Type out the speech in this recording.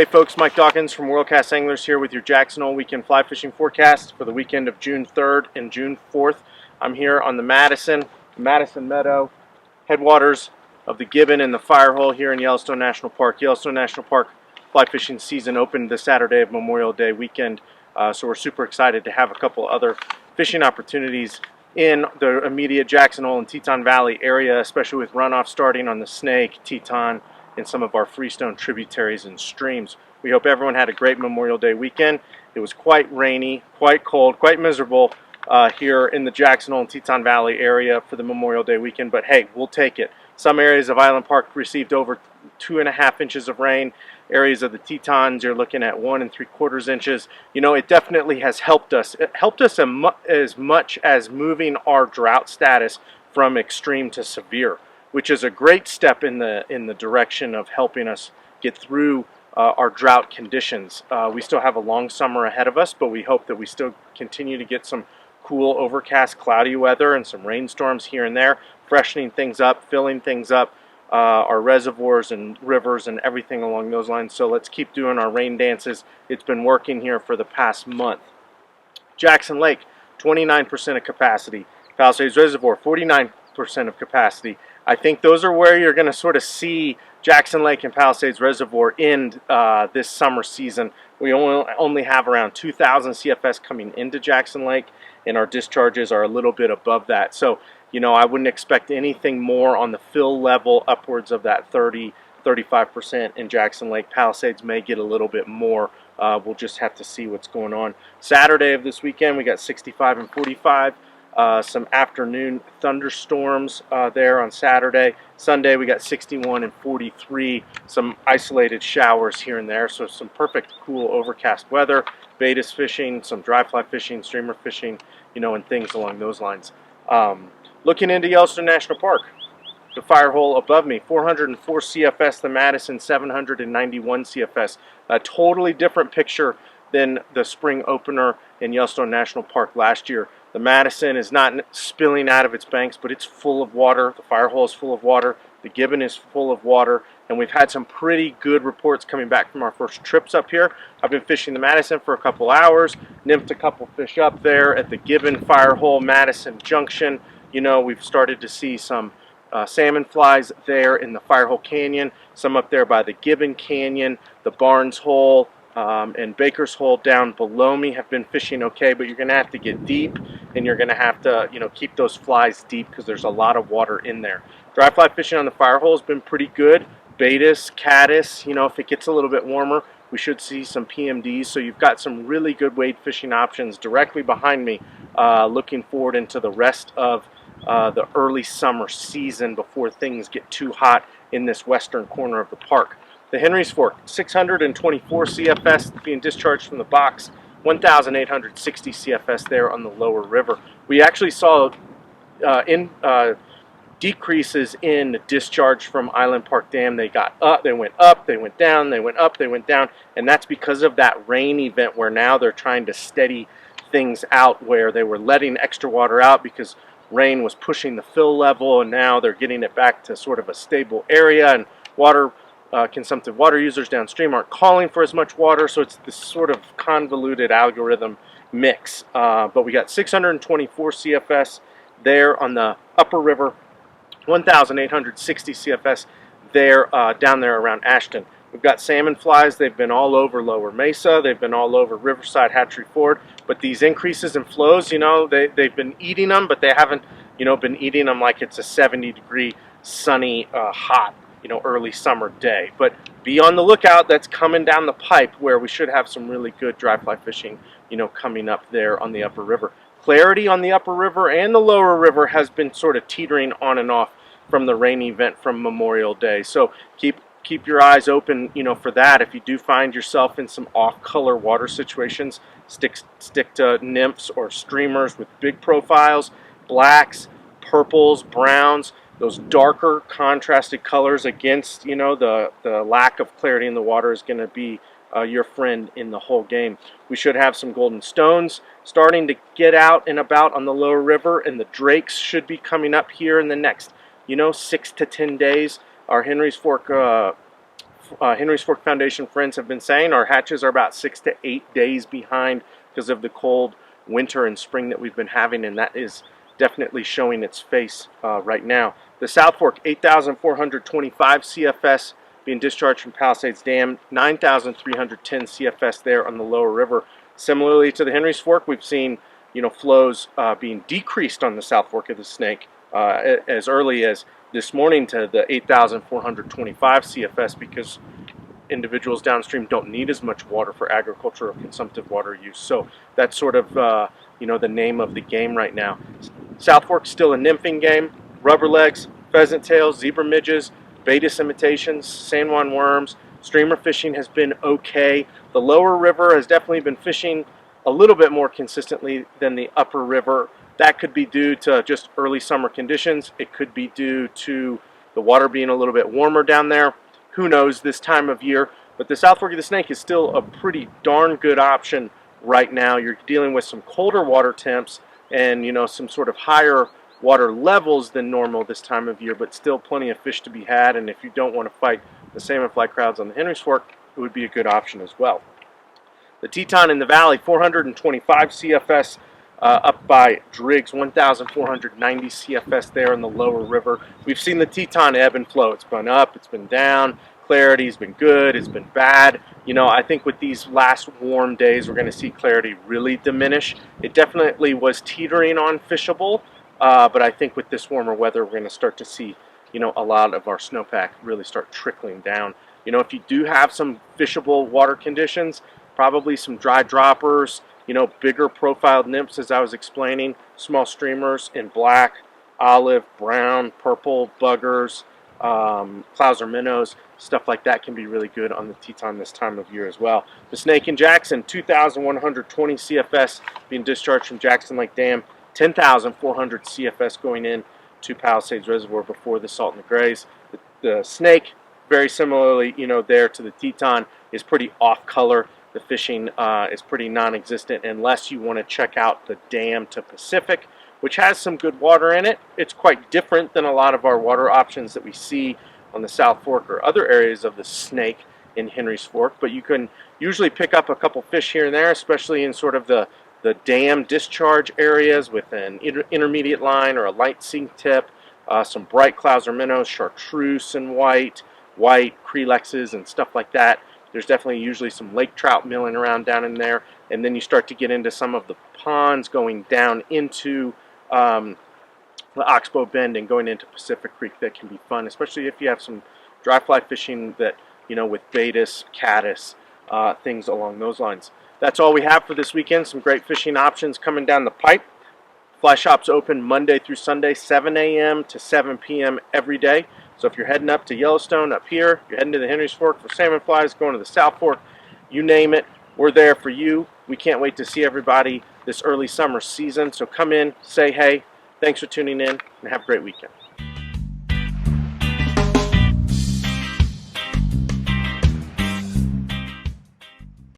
Hey folks, Mike Dawkins from Worldcast Anglers here with your Jackson Hole weekend fly fishing forecast for the weekend of June 3rd and June 4th. I'm here on the Madison Meadow, headwaters of the Gibbon and the Firehole here in Yellowstone National Park. Yellowstone National Park fly fishing season opened this Saturday of Memorial Day weekend, so we're super excited to have a couple other fishing opportunities in the immediate Jackson Hole and Teton Valley area, especially with runoff starting on the Snake, Teton, and some of our freestone tributaries and streams. We hope everyone had a great Memorial Day weekend. It was quite rainy, quite cold, quite miserable here in the Jackson Hole and Teton Valley area for the Memorial Day weekend, but hey, we'll take it. Some areas of Island Park received over 2.5 inches of rain. Areas of the Tetons, you're looking at 1 3/4 inches. You know, it definitely has helped us. It helped us as much as moving our drought status from extreme to severe, which is a great step in the direction of helping us get through our drought conditions. We still have a long summer ahead of us, but we hope that we still continue to get some cool, overcast, cloudy weather and some rainstorms here and there, freshening things up, filling things up, our reservoirs and rivers and everything along those lines. So let's keep doing our rain dances. It's been working here for the past month. Jackson Lake, 29% of capacity. Palisades Reservoir, 49% of capacity. I think those are where you're going to sort of see Jackson Lake and Palisades Reservoir end this summer season. We only have around 2,000 CFS coming into Jackson Lake, and our discharges are a little bit above that. So, you know, I wouldn't expect anything more on the fill level upwards of that 35% in Jackson Lake. Palisades may get a little bit more. We'll just have to see what's going on. Saturday of this weekend, we got 65 and 45. Some afternoon thunderstorms there on Saturday. Sunday we got 61 and 43, some isolated showers here and there, so some perfect cool overcast weather, baetis fishing, some dry fly fishing, streamer fishing, you know, and things along those lines. Looking into Yellowstone National Park, the Firehole above me, 404 CFS, the Madison 791 CFS, a totally different picture than the spring opener in Yellowstone National Park last year. The Madison is not spilling out of its banks, but it's full of water. The Firehole is full of water. The Gibbon is full of water. And we've had some pretty good reports coming back from our first trips up here. I've been fishing the Madison for a couple hours, nymphed a couple fish up there at the Gibbon, Firehole, Madison Junction. You know, we've started to see some salmon flies there in the Firehole Canyon, some up there by the Gibbon Canyon, the Barnes Hole, and Baker's Hole down below me have been fishing okay, but you're going to have to get deep, and you're going to have to, you know, keep those flies deep because there's a lot of water in there. Dry fly fishing on the Firehole has been pretty good. Baetis, caddis, you know, if it gets a little bit warmer, we should see some PMDs. So you've got some really good wade fishing options directly behind me, looking forward into the rest of the early summer season before things get too hot in this western corner of the park. The Henry's Fork, 624 CFS being discharged from the box, 1,860 CFS there on the lower river. We actually saw decreases in discharge from Island Park Dam. They got up, they went up, they went down, they went up, they went down, and that's because of that rain event where now they're trying to steady things out, where they were letting extra water out because rain was pushing the fill level, and now they're getting it back to sort of a stable area, and consumptive water users downstream aren't calling for as much water, so it's this sort of convoluted algorithm mix. But we got 624 CFS there on the upper river, 1,860 CFS there down there around Ashton. We've got salmon flies. They've been all over Lower Mesa. They've been all over Riverside, Hatchery Ford. But these increases in flows, you know, they've been eating them, but they haven't, you know, been eating them like it's a 70-degree sunny, hot, you know, early summer day. But be on the lookout. That's coming down the pipe, where we should have some really good dry fly fishing, you know, coming up there on the upper river. Clarity on the upper river and the lower river has been sort of teetering on and off from the rain event from Memorial Day. So keep your eyes open, you know, for that. If you do find yourself in some off-color water situations, stick to nymphs or streamers with big profiles, blacks, purples, browns. Those darker contrasted colors against, you know, the lack of clarity in the water is going to be your friend in the whole game. We should have some golden stones starting to get out and about on the lower river, and the drakes should be coming up here in the next, you know, 6 to 10 days. Our Henry's Fork Henry's Fork Foundation friends have been saying, our hatches are about 6 to 8 days behind because of the cold winter and spring that we've been having, and that is definitely showing its face right now. The South Fork, 8,425 CFS being discharged from Palisades Dam, 9,310 CFS there on the lower river. Similarly to the Henry's Fork, we've seen flows being decreased on the South Fork of the Snake as early as this morning to the 8,425 CFS because individuals downstream don't need as much water for agricultural consumptive water use. So that's sort of the name of the game right now. South Fork's still a nymphing game. Rubber legs, pheasant tails, zebra midges, Baetis imitations, San Juan worms. Streamer fishing has been okay. The lower river has definitely been fishing a little bit more consistently than the upper river. That could be due to just early summer conditions. It could be due to the water being a little bit warmer down there. Who knows this time of year? But the South Fork of the Snake is still a pretty darn good option right now. You're dealing with some colder water temps and some sort of higher water levels than normal this time of year, but still plenty of fish to be had. And if you don't want to fight the salmon fly crowds on the Henry's Fork, it would be a good option as well. The Teton in the valley, 425 CFS up by Driggs, 1,490 CFS there in the lower river. We've seen the Teton ebb and flow. It's been up, it's been down. Clarity's been good, it's been bad. I think with these last warm days, we're going to see clarity really diminish. It definitely was teetering on fishable, but I think with this warmer weather, we're going to start to see, a lot of our snowpack really start trickling down. If you do have some fishable water conditions, probably some dry droppers, bigger profiled nymphs as I was explaining, small streamers in black, olive, brown, purple, buggers, clouser minnows, stuff like that can be really good on the Teton this time of year as well. The Snake in Jackson, 2,120 CFS being discharged from Jackson Lake Dam, 10,400 CFS going in to Palisades Reservoir before the Salt and the Grays. The Snake, very similarly, there to the Teton, is pretty off color. The fishing is pretty non-existent unless you want to check out the Dam to Pacific, which has some good water in it. It's quite different than a lot of our water options that we see on the South Fork or other areas of the Snake in Henry's Fork, but you can usually pick up a couple fish here and there, especially in sort of the dam discharge areas with an intermediate line or a light sink tip, some bright clouser minnows, chartreuse and white crelexes and stuff like that. There's definitely usually some lake trout milling around down in there, and then you start to get into some of the ponds going down into the Oxbow Bend and going into Pacific Creek. That can be fun, especially if you have some dry fly fishing that, with Baetis, caddis, things along those lines. That's all we have for this weekend. Some great fishing options coming down the pipe. Fly Shop's open Monday through Sunday, 7 a.m. to 7 p.m. every day. So if you're heading up to Yellowstone up here, you're heading to the Henry's Fork for salmon flies, going to the South Fork, you name it, we're there for you. We can't wait to see everybody this early summer season. So come in, say hey. Thanks for tuning in, and have a great weekend.